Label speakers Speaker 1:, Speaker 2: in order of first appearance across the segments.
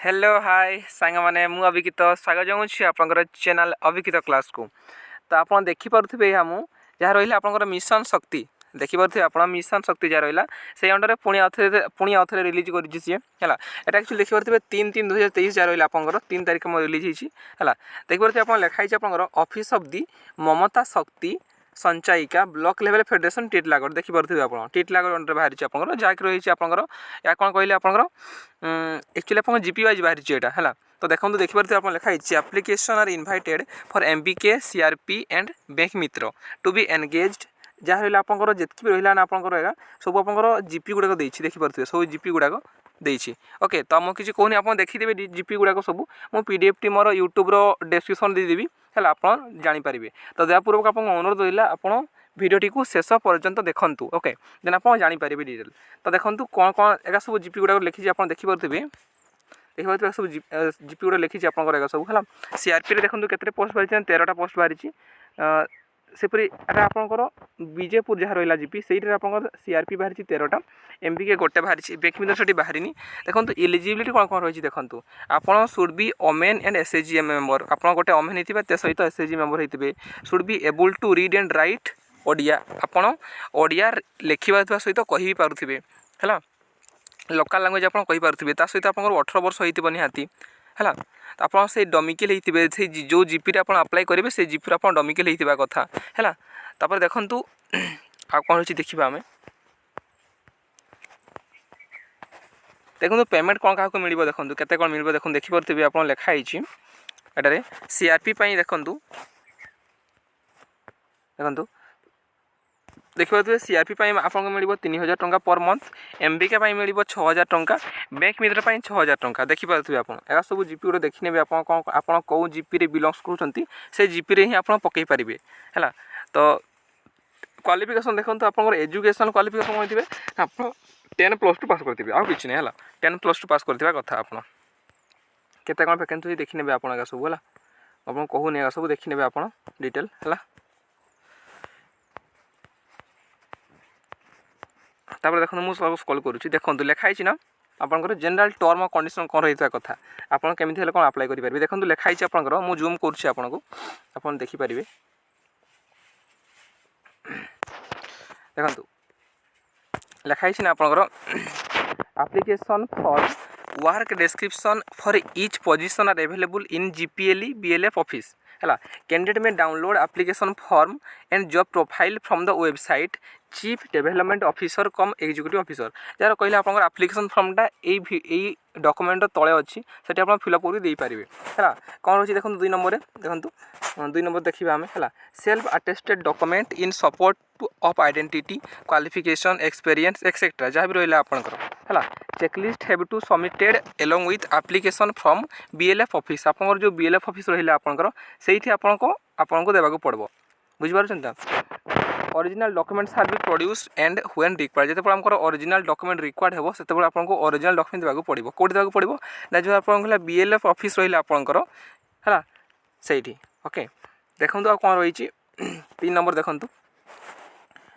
Speaker 1: Hello hi सांग मैंने मु अभिकित स्वागत जाऊँगी आपंकर चैनल अभिकित क्लास को। तो आप देखिपे यहाँ मुझे जहाँ रहा आपंकर मिशन शक्ति देखिपे आप मिशन शक्ति जहाँ रहा से अंडर पुणी आउ थे रिलीज कर सी है यहाँ एक्चुअली देखिपे 3/3/2023 जहाँ रहा आपंकर 3 तारिख में रिलीज होगा देखिपे आप लिखाई आपंकर ऑफिस ऑफ दी ममता शक्ति संचायिका ब्लॉक लेवल फेडरेशन टीटलागढ़ देखिपे आप टीटलागढ़ अंडर बाहरी आपंकर जहाँकि रही आपंकर या कौन कहले आपंकर एक्चुअली आप जीपी वाइज बाहरी है तो देखो देखिपे आप लिखाई application are invited for MBK CRP and bank Mitra to be engaged जहाँ रहा आपंकर जितकी भी रहा आपंकर सब आपंकर जीपी गुड़ाक देखिपे सब जीपी गुड़ाक देछि ओके। तो मुझे किसी कहूनी आप देखिदेवे जीपी गुड़ाक सब मु पीडीएफ टी मोर यूट्यूब्र डिस्क्रिप्शन देदेवी है आप जानीपारे। तो दयापूर्वक आप अनुरोध रहा आप भिडटी को शेष पर्यंत देखूँ ओके देन आप जानीपारे डिटेल। तो देखूँ कौन कौन एक सब जीपी गुड़ाक लिखी आप देखिपे देखिए सब जीपी गुड़ा लिखी आपंकर सब है सीआरपी देखो केते पोस्ट बाहरी 13टा पोस्ट बाहरी सेपरी आपंकर विजयपुर जहाँ रहा जीपी से आप सीआरपी बाहरी 13टा एमबीके गोटे बाहरी बैंक मित्र से बाहरी देखो इलिजिबिलिटी कौन कौन रही देखो आप should be women and SHG member आप गोटे ओमेन होते सहित एसएचजी मेम्बर होते should be able to read and write Odia आपड़ ओडिया लिखा सहित कह भी पारे है लोकल लैंग्वेज आप कहीपे सहित आप 18 वर्ष हो निहाती है आप से डमिकेल होते से जो जीपी आप अप्लाई करेंगे से जीपी आप डमिकेल होता कथा है तापर देखूँ आ कौन रही देखा आम देखो पेमेंट कौन क्या मिल देखो केते कौन मिल देखो देखिपे आप लिखाई एटारे सीआरपी देखूँ देखो देखिए सीआरपी आपको मिल 3000 टंका पर मंथ एमबीके मिल 6000 टंका बैंक मित्र 6000 टंका देखिपे आप सब जीपी गुड़ा देखने आप कौ जीपी बिलंगस कर से जीपी ही आप पकई पारे है। तो क्वालिफिकेशन देखो आप एजुकेशन क्वालिफिकेशन कौन थे आप 10+2 पास करते आउ कि नहीं है 10+2 पास करवा कथा आप केते कौन वैकेंसी देखने आप सब है आप कहूनी सब देखने आप डिटेल है। तापर देखो मुझे सब स्क्रॉल करुँच देखो लिखाई ना आपंकर जनरल टर्म कंडीशन कौन रही कथा आप केमी हेल्ले कौन अप्लाई करेंगे देखो लिखाई आपंकर मुझे जूम करुँच आपको आप देखिपारे देखो लिखाई ना आपंकर application for work description for each position are available in GPLE BLF office है candidate may download application form and job profile from the website chief development officer cum executive officer जार कहले आप एप्लिकेशन फॉर्मटा यही document तले अच्छी से आप fill up कर पारे है कौन रही देखो 2 नंबर देखो 2 नंबर देखा आम है self attested document in support of identity qualification experience etcetera जहाँ भी रहा आपंकर है checklist have to submitted along with application from BLF office आप जो बीएलएफ ऑफिस रहा आपंकर से आपको देवाक पड़ो बुझीपार original documents are be produced and when required जो आमको ओरिजिनल डॉक्यूमेंट रिक्वायर्ड हो से आपको ओरिजिनल डॉक्यूमेंट देवाक पड़ो कौटी देवाक पड़ो ना जो आप बीएलएफ ऑफिस रहा आपंकर है से ओके। देखो आ कौन रही 3 नंबर देखो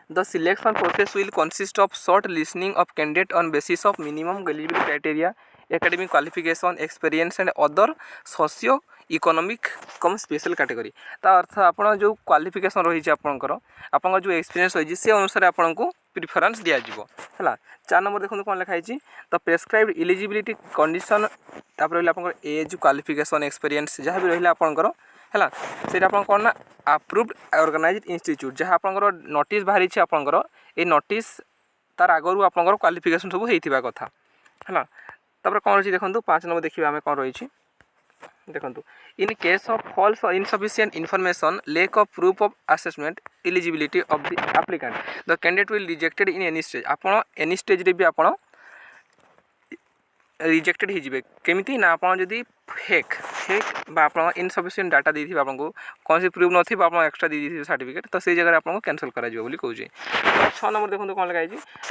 Speaker 1: the selection process will consist of short listing of candidate on basis of minimum eligibility criteria academic qualification experience and other socio economic cum special category अर्थ आप जो क्वालिफिकेशन रही आपंकर आप जो एक्सपीरियंस रही से अनुसार आपको प्रिफरेंस दिज्व है। 4 नंबर देखो कौन लिखाई द प्रेस्क्राइब्ड इलिजिबिलिटी कंडीशन आप एज क्वालिफिकेशन एक्सपीरियंस जहाँ भी रहा आपंकर है से कौन ना अप्रूव्ड ऑर्गेनाइज्ड इंस्टीट्यूट जहाँ आपंकर नोटिस बाहरी आपंकर ये नोटिस तार आगरू आपंकर क्वालिफिकेशन सब होता कथा है। तापर कौन रही देखो 5 नंबर देखिए आम कौन रही देखो इन केस ऑफ फॉल्स और insufficient information lake of proof of assessment eligibility of the applicant the candidate will rejected in any stage आप एनी स्टेज रे भी आप रिजेक्टेड हो केमी ना आप जदि फेक आप इनसफिशिएंट डाटा दी आपको कौन सी प्रूफ नथी आप एक्सट्रा दी सर्टिफिकेट तो से जगह आपको कैंसल कर कहूँ। 6 नंबर देखो कौन लिखाई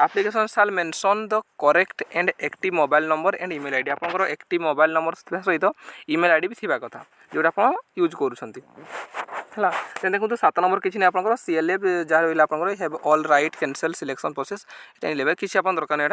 Speaker 1: एप्लिकेशन साल mention the correct and active mobile number and email ID आपंकर एक्टिव मोबाइल नंबर सहित ईमेल आईडी भी थी कथा जोटा आप यूज कर है देन देखो 7 नंबर किसी नहीं आप CLF जहाँ रहा आप have all right cancel selection process ये लेवे किसी आप दरकार नहीं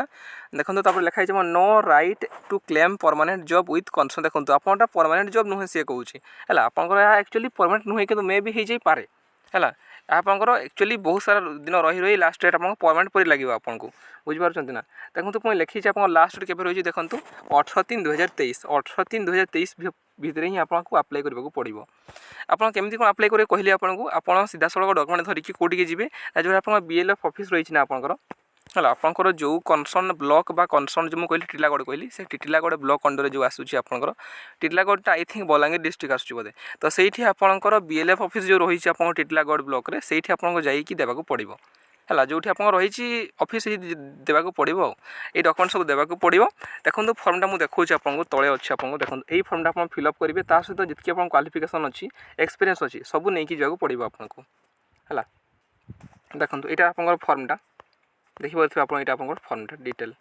Speaker 1: देखो तापर लिखाई no right to claim permanent job with concern देखो आपटा परमानेंट जॉब नुहे सी कहूँ है आपंकर एक्चुअली परमानेंट नुहे कि मे भी हो जाए है आपंकर एक्चुअली बहुत सारा दिन रही रही लास्ट डेट आप परमानेंट पर लगे आपको बुझीपार ना देखो मुझे लिखी आप लास्ट डेट के रही देखो 18/3/2023 18/3/2023 भितर ही आपको अप्लाई करने पड़ो आपड़ केमी कौन अप्लाई करेंगे कहली आपको आप सीधा सड़क डॉक्यूमेंट धरिकी कौटिक जी जो आप BLF ऑफिस रही आपंकर है आपंकर जो कनसर्न ब्लॉक बा कनसर्न जो मुझे टीलागढ़ कहली से टीलागढ़ ब्लॉक अंडर जो आसूँ आपंकर टीलागढ़ आई थिंक बलांगीर डिस्ट्रिक्ट आसूँ बोधे तो सही आपंकर BLF ऑफिस जो रही है टीलागढ़ ब्लॉक रे से आपको जाइए देवाक पड़ो है जो आप रही ऑफिस देवाक पड़ो ये डॉक्यूमेंट सब देवाक पड़ो देखो फर्मटा मुझे देखा आपको तले अच्छे आपको देखो यही फर्मटा आप फिलअप करेंगे ता सहित जितकी आप क्वालिफिकेशन अच्छी एक्सपीरियंस अच्छी सब नहीं जावाक पड़ो आपको है देखो यहाँ आप फर्मटा देखिए आप फर्मटा डिटेल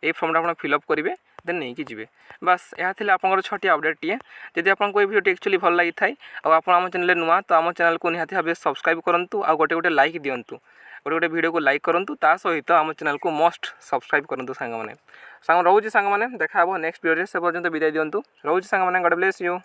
Speaker 1: ये फर्मटा आप फिलअप करेंगे देन नहीं जी बास यह आप छोटी अपडेट टीए जदि आपको ये वीडियो एक्चुअली भल लगी थाए आप आम चैनल नुआ तो आम चैनल को निहाती भाव सब्सक्राइब करूँ आ गोटे लाइक दिंतु गोटे वीडियो को लाइक करूँ ता सहित आम चैनल को मस्ट सब्सक्राइब करूँ सांग रोचे सांग देखा नेक्स्ट वीडियो से पर्यटन विदाय दिंतु रोचे सांग गॉड ब्लेस यू।